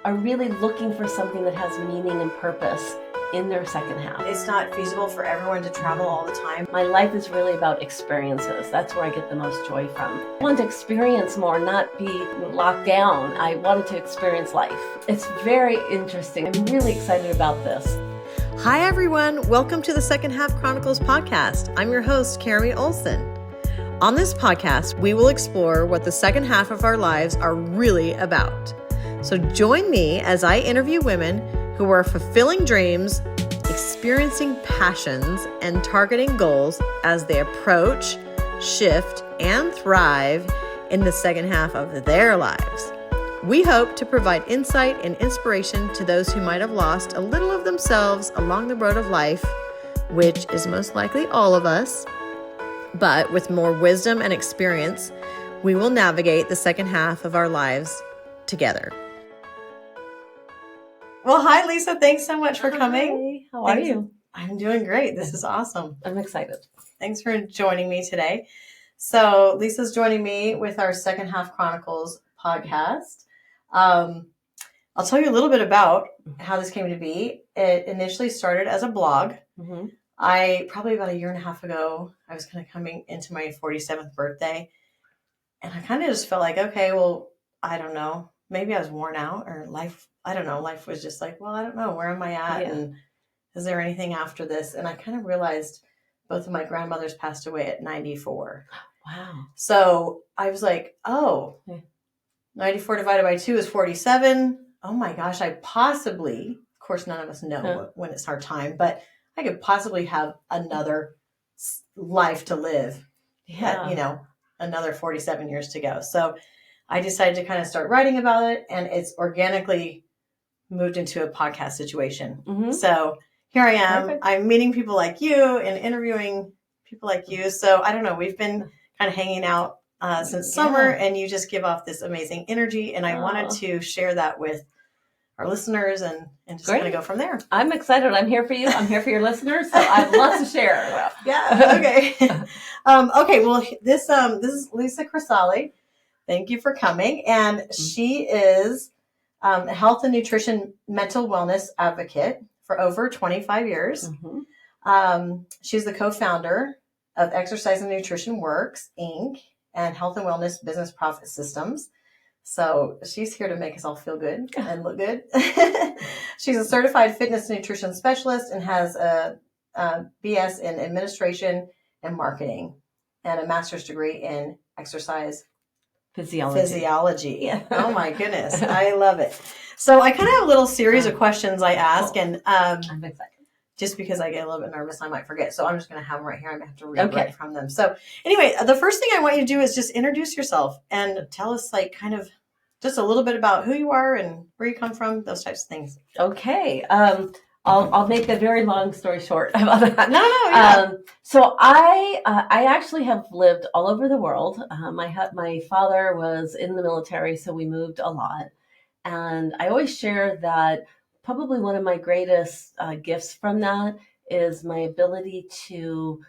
are really looking for something that has meaning and purpose in their second half. It's not feasible for everyone to travel all the time. My life is really about experiences. That's where I get the most joy from. I want to experience more, not be locked down. I wanted to experience life. It's very interesting. I'm really excited about this. Hi, everyone. Welcome to the Second Half Chronicles podcast. I'm your host, Carrie Olson. On this podcast, we will explore what the second half of our lives are really about. So join me as I interview women who are fulfilling dreams, experiencing passions, and targeting goals as they approach, shift, and thrive in the second half of their lives. We hope to provide insight and inspiration to those who might have lost a little of themselves along the road of life, which is most likely all of us. But with more wisdom and experience, we will navigate the second half of our lives together. Well, hi, Lisa. Thanks so much for coming. How are you? I'm doing great. This is awesome. I'm excited. Thanks for joining me today. So Lisa's joining me with our Second Half Chronicles podcast. I'll tell you a little bit about how this came to be. It initially started as a blog. Mm-hmm. Probably about a year and a half ago, I was kind of coming into my 47th birthday. And I kind of just felt like, okay, well, I don't know. Maybe I was worn out or life was just like, well, I don't know. Where am I at? Yeah. And is there anything after this? And I kind of realized both of my grandmothers passed away at 94. Wow. So I was like, oh, 94 divided by 2 is 47. Oh my gosh, I possibly, of course, none of us know when it's our time, but I could possibly have another life to live. Yeah. Another 47 years to go. So I decided to kind of start writing about it, and it's organically moved into a podcast situation. Mm-hmm. So here I am. Perfect. I'm meeting people like you and interviewing people like you. So I don't know. We've been kind of hanging out since summer, and you just give off this amazing energy. And I wanted to share that with our listeners and just kind of go from there. I'm excited. I'm here for you. I'm here for your listeners. So I have lots to share. Yeah. Okay. Okay. Well, this is Lisza Crisalle. Thank you for coming. And she is a health and nutrition mental wellness advocate for over 25 years. Mm-hmm. She's the co-founder of Exercise and Nutrition Works, Inc. and Health and Wellness Business Profit Systems. So she's here to make us all feel good and look good. She's a certified fitness and nutrition specialist and has a BS in administration and marketing and a master's degree in exercise physiology. Yeah. Oh my goodness. I love it. So I kind of have a little series of questions I ask, and I'm excited. just because I get a little bit nervous, I might forget. So I'm just going to have them right here. I'm going to have to read right from them. So anyway, the first thing I want you to do is just introduce yourself and tell us kind of just a little bit about who you are and where you come from, those types of things. Okay. I'll make a very long story short about that. No, yeah. So I actually have lived all over the world. My father was in the military, so we moved a lot. And I always share that probably one of my greatest gifts from that is my ability to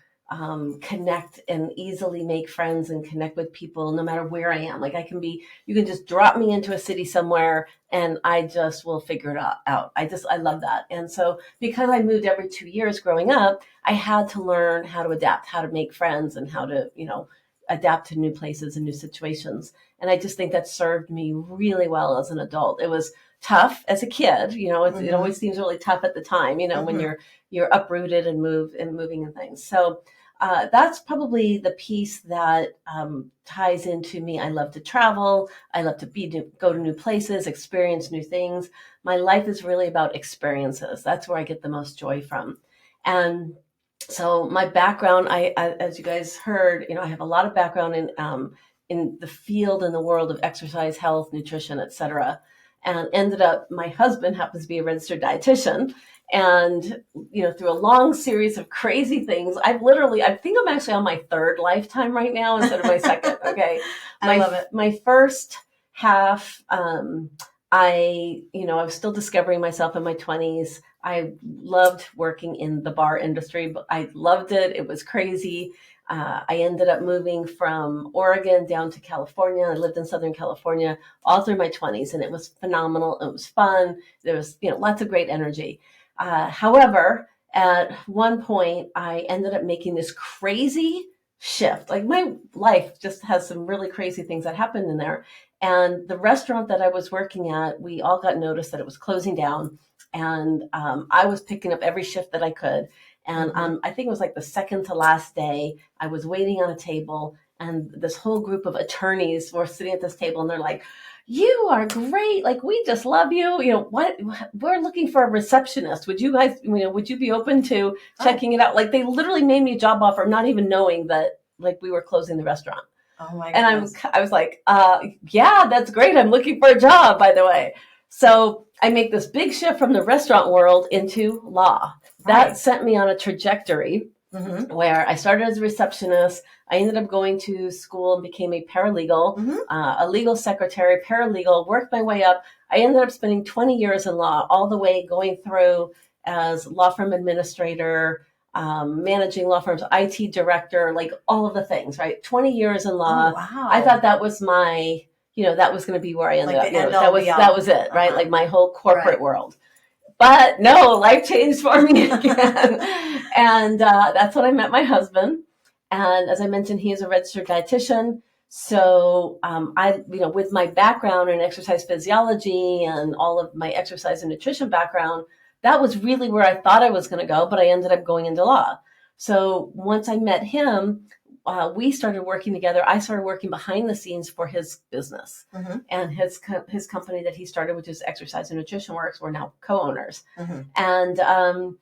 connect and easily make friends and connect with people no matter where I am. You can just drop me into a city somewhere and I just will figure it out. I love that. And so because I moved every 2 years growing up, I had to learn how to adapt, how to make friends and how to, adapt to new places and new situations. And I just think that served me really well as an adult. It was tough as a kid, it always seems really tough at the time, when you're uprooted and moving and things. So that's probably the piece that ties into me. I love to travel. I love to go to new places, experience new things. My life is really about experiences. That's where I get the most joy from. And so my background, I as you guys heard, I have a lot of background in the field, in the world of exercise, health, nutrition, et cetera. And ended up, my husband happens to be a registered dietitian. And, through a long series of crazy things, I think I'm actually on my third lifetime right now instead of my second. Okay. I love it. My first half, I was still discovering myself in my 20s. I loved working in the bar industry, but I loved it. It was crazy. I ended up moving from Oregon down to California. I lived in Southern California all through my 20s, and it was phenomenal. It was fun. There was, lots of great energy. However, at one point, I ended up making this crazy shift. Like, my life just has some really crazy things that happened in there. And the restaurant that I was working at, we all got notice that it was closing down. And I was picking up every shift that I could. And I think it was like the second to last day, I was waiting on a table, and this whole group of attorneys were sitting at this table, and they're like, "You are great. Like, we just love you. What? We're looking for a receptionist. Would you guys, would you be open to checking it out?" Like, they literally made me a job offer, not even knowing that, like, we were closing the restaurant. Oh my goodness. And I was like, yeah, that's great. I'm looking for a job, by the way. So I make this big shift from the restaurant world into law. That sent me on a trajectory where I started as a receptionist. I ended up going to school and became a paralegal, a legal secretary, paralegal, worked my way up. I ended up spending 20 years in law, all the way going through as law firm administrator, managing law firms, IT director, like all of the things, right? 20 years in law. Oh, wow. I thought that was my, that was going to be where I ended Like up. That was it, right? Like my whole corporate world. But no, life changed for me again. And that's when I met my husband. And as I mentioned, he is a registered dietitian. So with my background in exercise physiology and all of my exercise and nutrition background, that was really where I thought I was going to go, but I ended up going into law. So once I met him, we started working together. I started working behind the scenes for his business and his company that he started, which is Exercise and Nutrition Works. We're now co-owners. And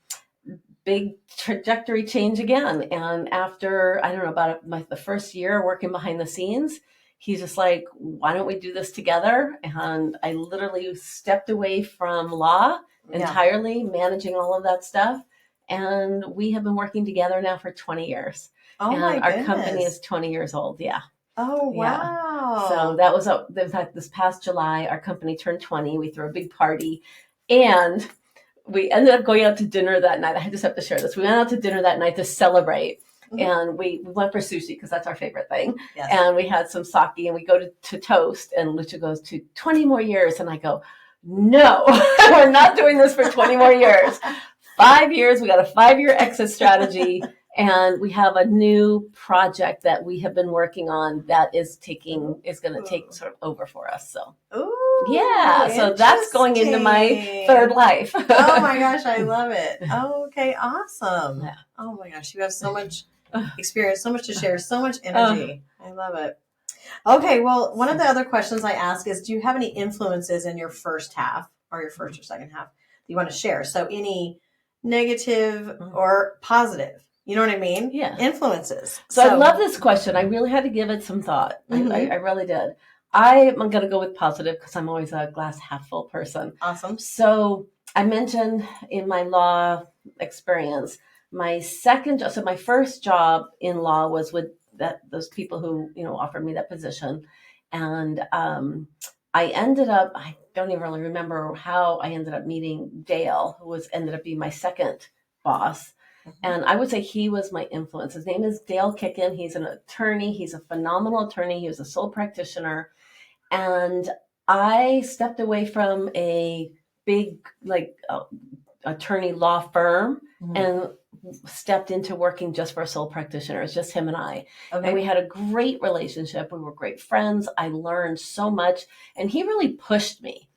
big trajectory change again. And after, I don't know, about the first year working behind the scenes, he's just like, why don't we do this together? And I literally stepped away from law entirely, managing all of that stuff. And we have been working together now for 20 years. Oh, and my goodness. Our company is 20 years old. Yeah. Oh, wow. Yeah. So that was, in fact, this past July, our company turned 20. We threw a big party, and we ended up going out to dinner that night. I just have to share this. We went out to dinner that night to celebrate. And we went for sushi because that's our favorite thing. Yes. And we had some sake, and we go to toast, and Lucia goes, to 20 more years. And I go, no, we're not doing this for 20 more years. 5 years. We got a 5-year exit strategy. And we have a new project that we have been working on that is going to take sort of over for us. So, yeah, so that's going into my third life. Oh my gosh, I love it. Oh, okay, awesome. Yeah. Oh my gosh, you have so much experience, so much to share, so much energy. I love it. Okay, well, one of the other questions I ask is, do you have any influences in your first half or your first or second half that you want to share? So any negative or positive? You know what I mean? Yeah. Influences. So I love this question. I really had to give it some thought. I really did. I'm going to go with positive because I'm always a glass half full person. Awesome. So I mentioned in my law experience, my first job in law was with those people who, offered me that position. And I ended up, I don't even really remember how I ended up meeting Dale, who ended up being my second boss. And I would say he was my influence. His name is Dale Kicken. He's an attorney. He's a phenomenal attorney. He was a sole practitioner. And I stepped away from a big, attorney law firm and stepped into working just for a sole practitioner. It's just him and I. Okay. And we had a great relationship. We were great friends. I learned so much. And he really pushed me.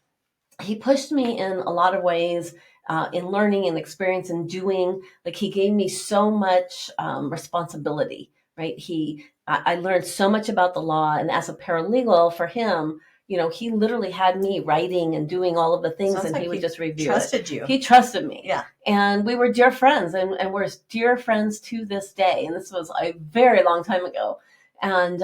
He pushed me in a lot of ways. In learning and experience and doing, he gave me so much responsibility, right? I learned so much about the law, and as a paralegal for him, he literally had me writing and doing all of the things. Sounds and he would just review trusted you. He trusted me. Yeah. And we were dear friends, and we're dear friends to this day. And this was a very long time ago. And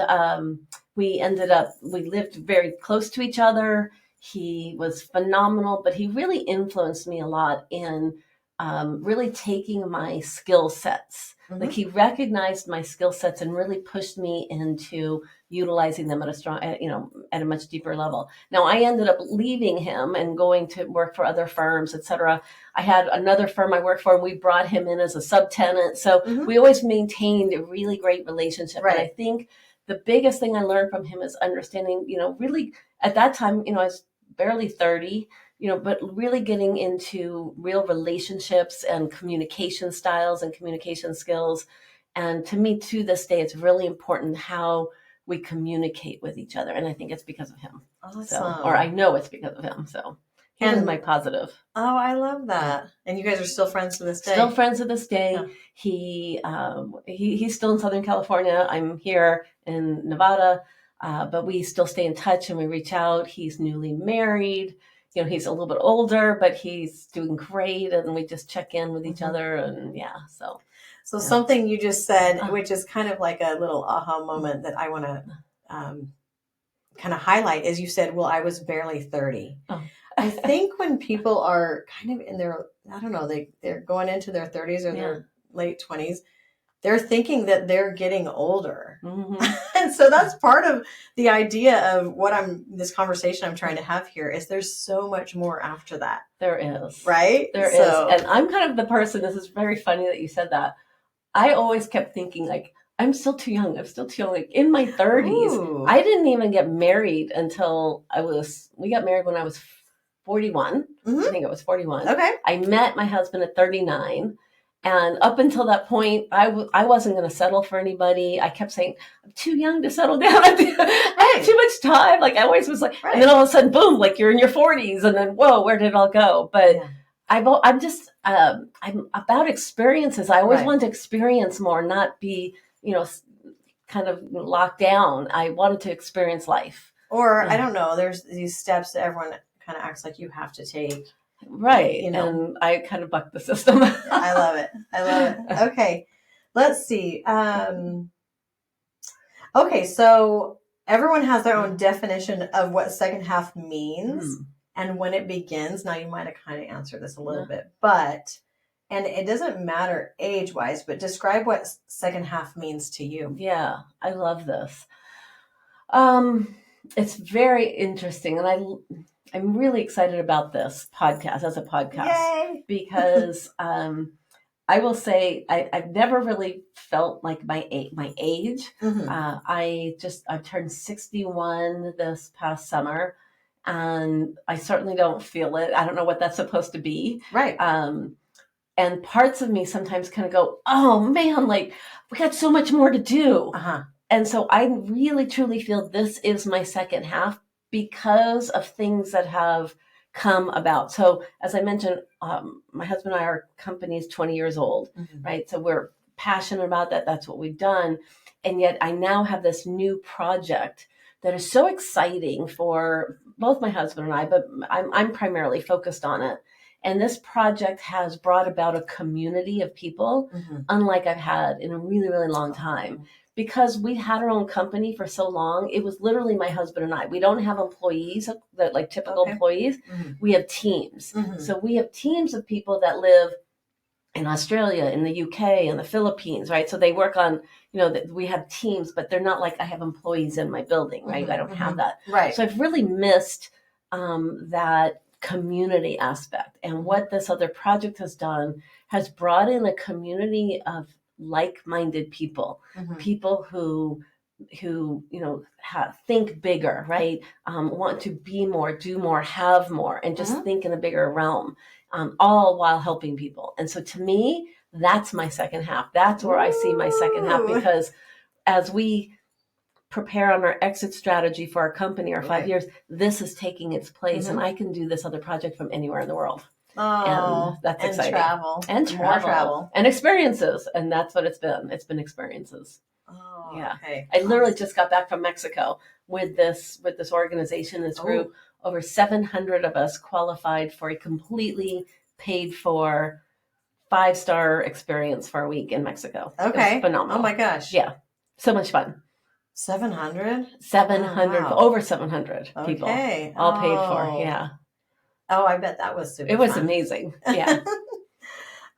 we lived very close to each other. He was phenomenal, but he really influenced me a lot in really taking my skill sets. He recognized my skill sets and really pushed me into utilizing them at a strong, at a much deeper level. Now, I ended up leaving him and going to work for other firms, et cetera. I had another firm I worked for, and we brought him in as a subtenant. So we always maintained a really great relationship. Right. And I think the biggest thing I learned from him is understanding, really at that time, I was barely 30, but really getting into real relationships and communication styles and communication skills. And to me, to this day, it's really important how we communicate with each other. And I think it's because of him. Awesome. Or I know it's because of him. So he was my positive. Oh, I love that. And you guys are still friends to this day? Still friends to this day. Yeah. He's still in Southern California. I'm here in Nevada. But we still stay in touch and we reach out. He's newly married. He's a little bit older, but he's doing great. And we just check in with each other. And So something you just said, which is kind of like a little aha moment that I want to kind of highlight, is you said, well, I was barely 30. Oh. I think when people are kind of in their, I don't know, they're going into their 30s or their late 20s, they're thinking that they're getting older. Mm-hmm. And so that's part of the idea of this conversation I'm trying to have here is there's so much more after that. There is. Right? There is. And I'm kind of the person, this is very funny that you said that. I always kept thinking I'm still too young. I'm still too young. In my 30s, Ooh. I didn't even get married until we got married when I was 41. Mm-hmm. I think it was 41. Okay. I met my husband at 39. And up until that point, I wasn't going to settle for anybody. I kept saying, I'm too young to settle down. I had too much time. I always was and then all of a sudden, boom, you're in your 40s. And then, whoa, where did it all go? But I'm about experiences. I always wanted to experience more, not be, kind of locked down. I wanted to experience life. Or, I don't know, there's these steps that everyone kind of acts like you have to take. Right. And I kind of bucked the system. I love it. Okay. Let's see. Okay. So everyone has their own definition of what second half means and when it begins. Now you might have kind of answered this a little bit, and it doesn't matter age wise, but describe what second half means to you. Yeah. I love this. It's very interesting. And I'm really excited about this podcast as a podcast. Yay! Because I will say I've never really felt like my age. Mm-hmm. I turned 61 this past summer, and I certainly don't feel it. I don't know what that's supposed to be. Right. And parts of me sometimes kind of go, oh man, we got so much more to do. Uh-huh. And so I really truly feel this is my second half, because of things that have come about. So as I mentioned, my husband and I, our company is 20 years old, right? So we're passionate about that. That's what we've done. And yet I now have this new project that is so exciting for both my husband and I, but I'm primarily focused on it. And this project has brought about a community of people unlike I've had in a really, really long time. Because we had our own company for so long, it was literally my husband and I. We don't have employees that typical employees. Mm-hmm. We have teams. Mm-hmm. So we have teams of people that live in Australia, in the UK, in the Philippines, right? So they work on, we have teams, but they're not I have employees in my building, right? Mm-hmm. I don't have that. Right. So I've really missed that community aspect. And what this other project has done has brought in a community of like-minded people, people who think bigger, right? Want to be more, do more, have more, and just think in a bigger realm, all while helping people. And so to me, that's my second half. That's where I see my second half, because as we prepare on our exit strategy for our company, our 5 years, this is taking its place, and I can do this other project from anywhere in the world. Oh, and that's exciting. More travel. And experiences. And that's what it's been. It's been experiences. Oh, yeah. Okay. I literally just got back from Mexico with this organization, this group. Over 700 of us qualified for a completely paid for 5-star experience for a week in Mexico. Okay. It was phenomenal. Oh my gosh. Yeah. So much fun. 700? 700, wow. Over 700 people. Okay. All paid for. Yeah. Oh, I bet that was super It was fun. amazing. Yeah.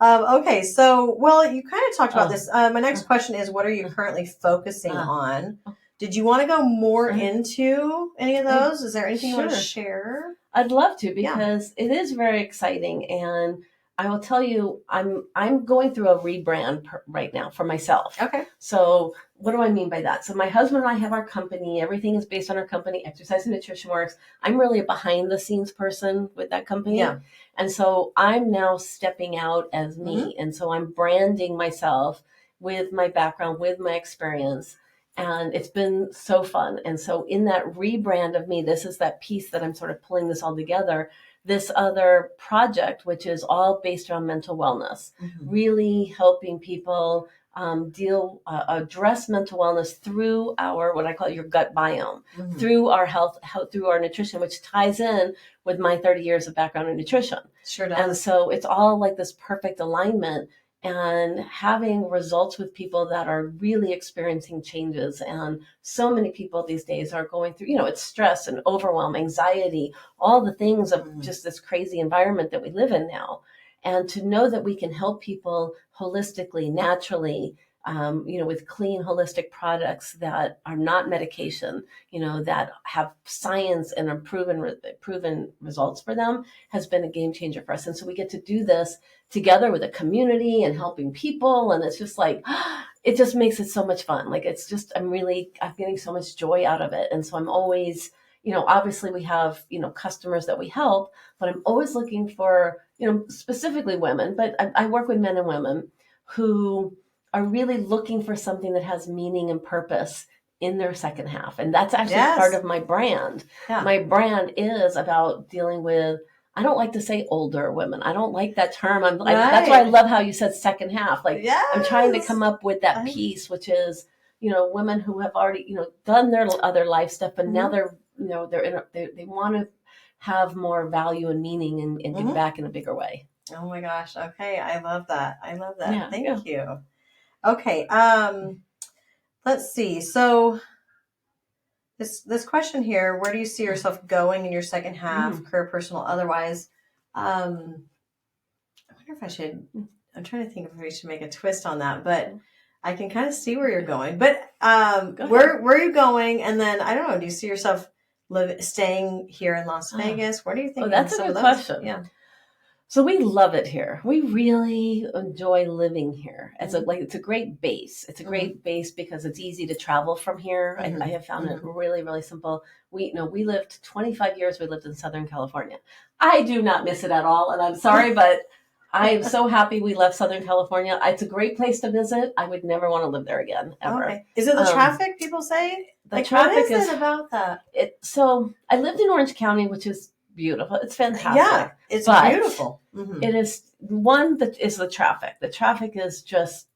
Okay. So, you kind of talked about this. My next question is, what are you currently focusing on Did you want to go more into any of those? Is there anything you want to Sure. share? I'd love to, because it is very exciting, and I will tell you, I'm going through a rebrand right now for myself. Okay. So what do I mean by that? So my husband and I have our company. Everything is based on our company, Exercise and Nutrition Works. I'm really a behind the scenes person with that company. Yeah. And so I'm now stepping out as me. And so I'm branding myself with my background, with my experience. And it's been so fun. And so in that rebrand of me, this is that piece that I'm sort of pulling this all together. This other project, which is all based around mental wellness, really helping people address mental wellness through our, what I call your gut biome, through our health, through our nutrition, which ties in with my 30 years of background in nutrition. Sure does. And so it's all like this perfect alignment, and having results with people that are really experiencing changes. And so many people these days are going through, it's stress and overwhelm, anxiety, all the things of just this crazy environment that we live in now. And to know that we can help people holistically, naturally, with clean, holistic products that are not medication, that have science and proven results for them, has been a game changer for us. And so we get to do this together with a community and helping people. And it's just like, it just makes it so much fun. Like, it's just, I'm getting so much joy out of it. And so I'm always, obviously we have, customers that we help, but I'm always looking for, specifically women, but I work with men and women who are really looking for something that has meaning and purpose in their second half. And that's actually part of my brand. Yeah. My brand is about dealing with, I don't like to say older women. I don't like that term. That's why I love how you said second half. Like, I'm trying to come up with that piece, which is, women who have already, done their other life stuff, but now they're, they want to have more value and meaning and give back in a bigger way. Oh my gosh. Okay. I love that. Yeah, Thank you. Okay. Let's see. So this question here, where do you see yourself going in your second half, career, personal, otherwise? I wonder if I'm trying to think if we should make a twist on that, but I can kind of see where you're going. But where are you going? And then, I don't know, do you see yourself staying here in Las Vegas? Where do you think? Oh, that's a good question. Yeah. So we love it here. We really enjoy living here. It's a great base. It's a great base because it's easy to travel from here. I have found it really, really simple. We lived 25 years. We lived in Southern California. I do not miss it at all. And I'm sorry, but I am so happy we left Southern California. It's a great place to visit. I would never want to live there again, ever. Okay. Is it the traffic, people say? The traffic what is it about that? So I lived in Orange County, which is beautiful. It's fantastic. Yeah, it's beautiful. It is one that is the traffic. The traffic is just,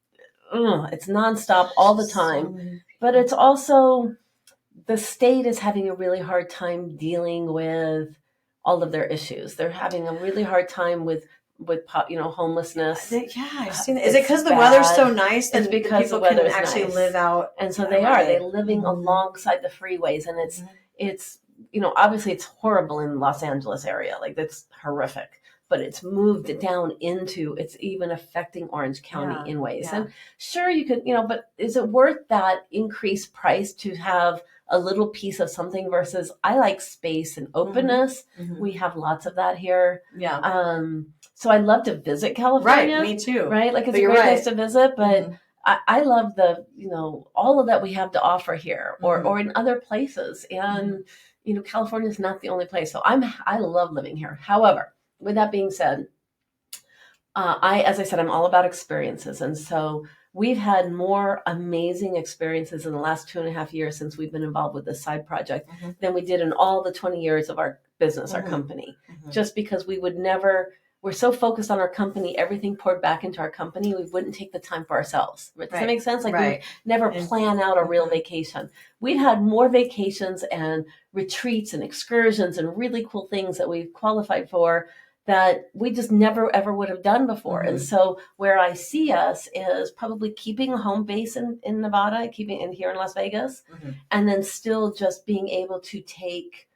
it's nonstop all the time. But it's also, the state is having a really hard time dealing with all of their issues. They're having a really hard time with homelessness. Yeah, I've seen it. Is it because the weather's so nice that people can actually live out? And so they're living alongside the freeways, and it's obviously it's horrible in Los Angeles area. Like, that's horrific, but it's moved it down into, it's even affecting Orange County in ways. Yeah. And sure, you could, but is it worth that increased price to have a little piece of something versus, I like space and openness. We have lots of that here. Yeah. So I love to visit California. Right, me too. Right? Like, it's a great place to visit, but I love the, all of that we have to offer here or in other places. And, California is not the only place. So I love living here. However, with that being said, as I said, I'm all about experiences. And so we've had more amazing experiences in the last 2.5 years since we've been involved with this side project than we did in all the 20 years of our business, our company, just because we're so focused on our company, everything poured back into our company, we wouldn't take the time for ourselves. Does that make sense? Like, we never plan out a real vacation. We've had more vacations and retreats and excursions and really cool things that we've qualified for that we just never, ever would have done before. And so where I see us is probably keeping a home base in Nevada, keeping in here in Las Vegas, and then still just being able to take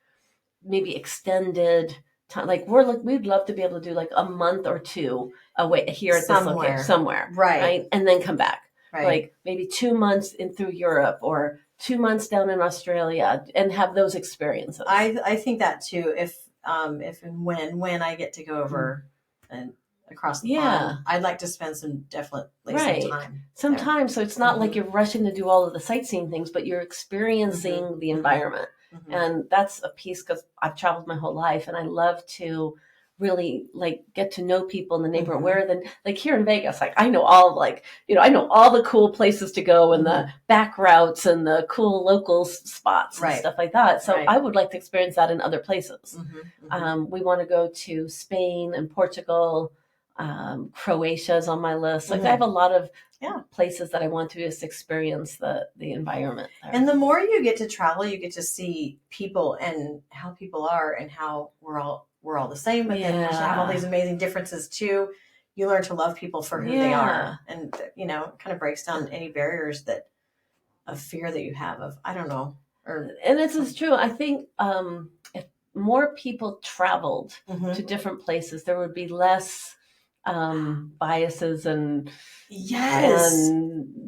maybe extended time. Like, we'd love to be able to do like a month or two away here at this location somewhere, right? And then come back, like maybe 2 months through Europe, or 2 months down in Australia and have those experiences. I think that too. If and when I get to go over and across the pond, I'd like to spend definitely some time. Some time. So it's not like you're rushing to do all of the sightseeing things, but you're experiencing the environment. And that's a piece, because I've traveled my whole life and I love to really like get to know people in the neighborhood. Where then, like here in Vegas, like I know all I know all the cool places to go and the back routes and the cool local spots and stuff like that. So I would like to experience that in other places. We want to go to Spain and Portugal. Croatia is on my list. Like I have a lot of places that I want to just experience the environment there. And the more you get to travel, you get to see people and how people are and how we're all the same, but then we have all these amazing differences too. You learn to love people for who they are, and it kind of breaks down any barriers of fear that you have of, I don't know. And this is true. I think if more people traveled to different places, there would be less biases and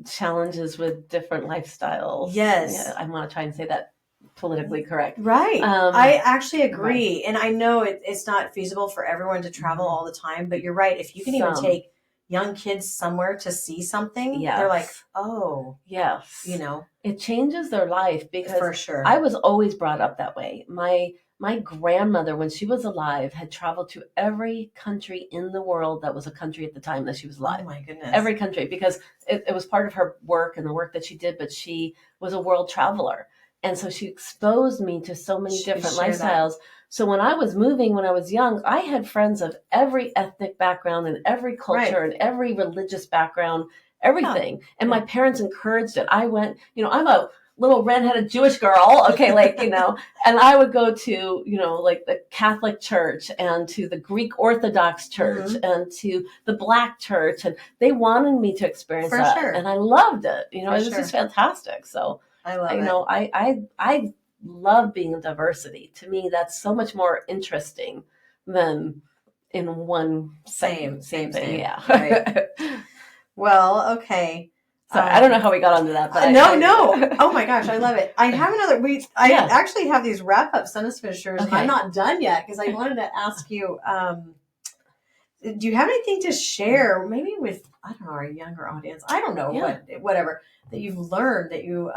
challenges with different lifestyles. I want to try and say that politically correct. I actually agree. And I know it's not feasible for everyone to travel all the time, but you're right. If you can even take young kids somewhere to see something, they're like, oh, it changes their life. Because for sure. I was always brought up that way. My grandmother, when she was alive, had traveled to every country in the world that was a country at the time that she was alive. Oh my goodness. Every country, because it was part of her work and the work that she did, but she was a world traveler. And so she exposed me to so many different lifestyles. So when I was moving, when I was young, I had friends of every ethnic background and every culture and every religious background, everything. And my parents encouraged it. I went, I'm a little red-headed Jewish girl. Okay. And I would go to, like the Catholic Church and to the Greek Orthodox Church and to the Black Church. And they wanted me to experience that. And I loved it. It was just fantastic. So I love it. I love being in diversity. To me, that's so much more interesting than in one same thing. Yeah. Right. Well, okay. So I don't know how we got onto that, but no. Oh my gosh, I love it. I have another. I actually have these wrap up sentence finishers. Okay. I'm not done yet because I wanted to ask you. Do you have anything to share? Maybe with our younger audience. I don't know whatever that you've learned that you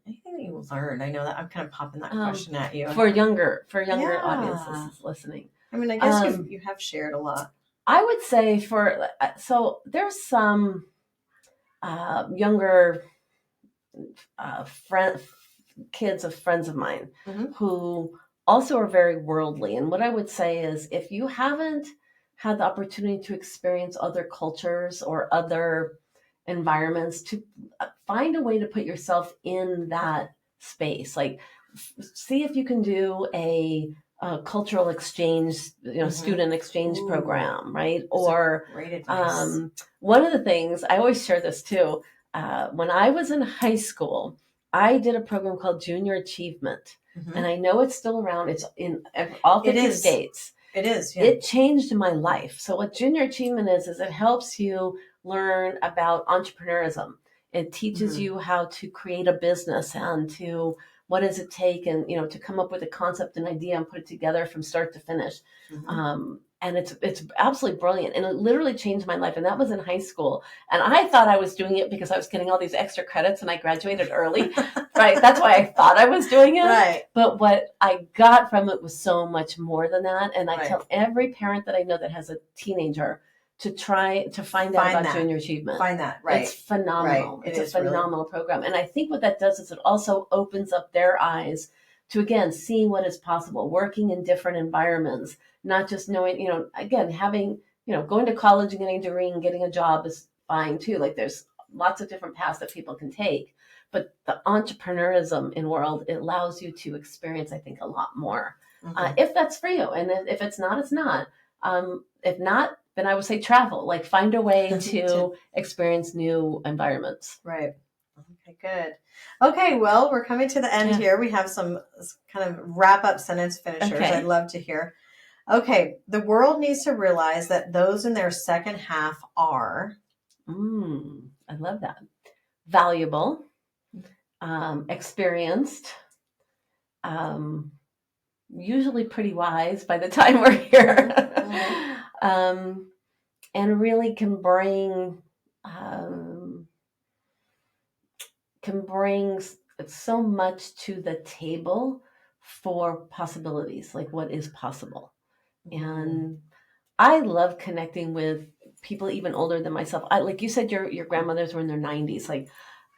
anything that you learned. I know that I'm kind of popping that question at you for younger audiences listening. I mean, I guess you have shared a lot. I would say there's some younger kids of friends of mine who also are very worldly. And what I would say is, if you haven't had the opportunity to experience other cultures or other environments, to find a way to put yourself in that space. Like, see if you can do a cultural exchange, student exchange program, right? Or great advice. One of the things, I always share this too, when I was in high school, I did a program called Junior Achievement. And I know it's still around. It's in all 50 states. It is. Yeah. It changed my life. So what Junior Achievement is it helps you learn about entrepreneurism. It teaches you how to create a business and to what does it take, and to come up with a concept and idea and put it together from start to finish. And it's absolutely brilliant. And it literally changed my life. And that was in high school. And I thought I was doing it because I was getting all these extra credits and I graduated early, right? That's why I thought I was doing it. Right. But what I got from it was so much more than that. And I tell every parent that I know that has a teenager to try to find out about Junior Achievement. Find that, right. It's phenomenal. Right. It's a phenomenal program. And I think what that does is it also opens up their eyes to, again, seeing what is possible, working in different environments, not just knowing, again, having, going to college and getting a degree and getting a job is fine too. Like, there's lots of different paths that people can take. But the entrepreneurism in world, it allows you to experience, I think, a lot more. If that's for you. And if it's not, it's not. If not, then I would say travel. Like, find a way to experience new environments. Right. Okay, good. Okay, well, we're coming to the end here. We have some kind of wrap-up sentence finishers I'd love to hear. Okay, the world needs to realize that those in their second half are... I love that. Valuable, experienced, usually pretty wise by the time we're here, and really can bring so much to the table for possibilities, like what is possible. And I love connecting with people even older than myself. Like you said, your grandmothers were in their 90s. Like,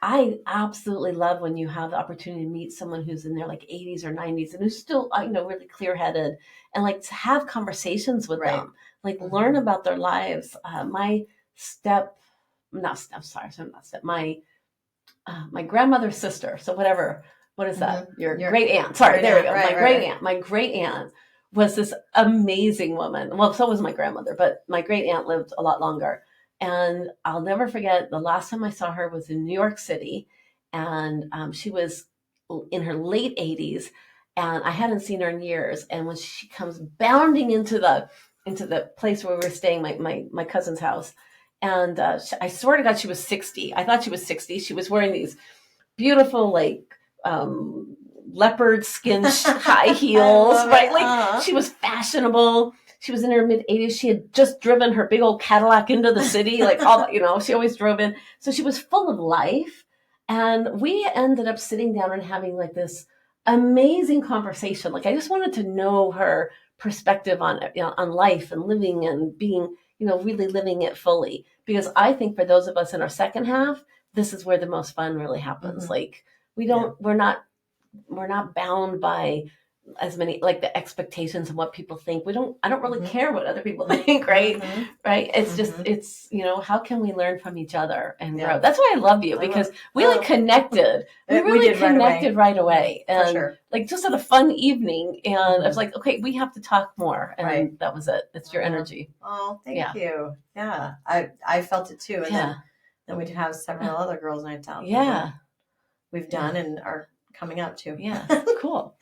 I absolutely love when you have the opportunity to meet someone who's in their like 80s or 90s and who's still, really clear-headed, and like to have conversations with them, like learn about their lives. My grandmother's sister. So what is that? Your great aunt. Sorry, there we go. My great aunt was this amazing woman. Well, so was my grandmother, but my great aunt lived a lot longer. And I'll never forget, the last time I saw her was in New York City, and she was in her late 80s, and I hadn't seen her in years. And when she comes bounding into the place where we were staying, my cousin's house, and I swear to God, she was 60. I thought she was 60. She was wearing these beautiful, like, leopard skin high heels, right? Like, she was fashionable. She was in her mid-80s. She had just driven her big old Cadillac into the city, like, she always drove in. So she was full of life. And we ended up sitting down and having like this amazing conversation. Like, I just wanted to know her perspective on life and living and being, really living it fully. Because I think for those of us in our second half, this is where the most fun really happens. Like, we're not bound by as many, like, the expectations of what people think. I don't really care what other people think, right? Right. It's just, it's, how can we learn from each other and grow? That's why I love you, because we like connected. We really connected right away. And like, just had a fun evening, and I was like, okay, we have to talk more. And that was it. It's your energy. Oh, thank you. Yeah. I felt it too. And then we'd have several other girls' nights out. Yeah. We've done and are coming up to. Yeah. Cool.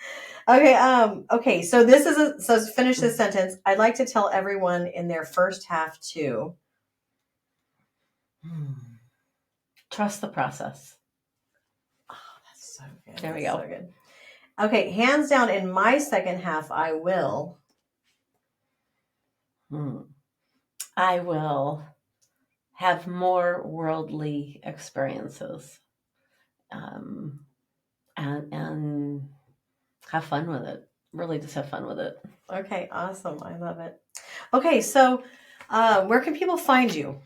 Okay. So to finish this sentence, I'd like to tell everyone in their first half to trust the process. Oh, that's so good. There we go. So good. Okay. Hands down, in my second half, I will have more worldly experiences, and have fun with it. Really just have fun with it. Okay, awesome. I love it. Okay, so where can people find you?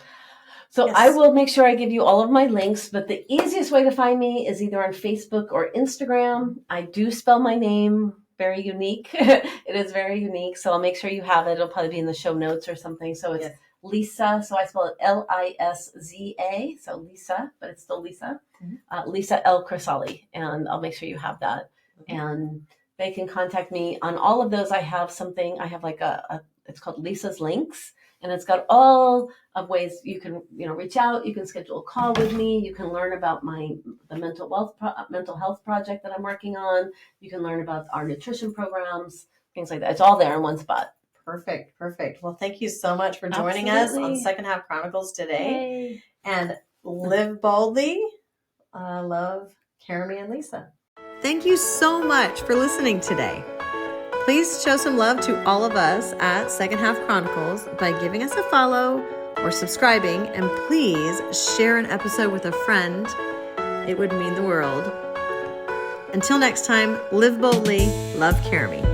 So I will make sure I give you all of my links, but the easiest way to find me is either on Facebook or Instagram. I do spell my name very unique. It is very unique, so I'll make sure you have it. It'll probably be in the show notes or something. So it's Lisza, so I spell it Liza, so Lisa, but it's still Lisa. Lisza L Crisalle, and I'll make sure you have that. And they can contact me on all of those. I have like it's called Lisa's Links, and it's got all of ways you can, reach out. You can schedule a call with me. You can learn about the mental health project that I'm working on. You can learn about our nutrition programs, things like that. It's all there in one spot. Perfect. Well, thank you so much for joining us on Second Half Chronicles today. Yay. And live boldly. Love, Carrie and Lisa. Thank you so much for listening today. Please show some love to all of us at Second Half Chronicles by giving us a follow or subscribing, and please share an episode with a friend. It would mean the world. Until next time, live boldly, love, Carrie.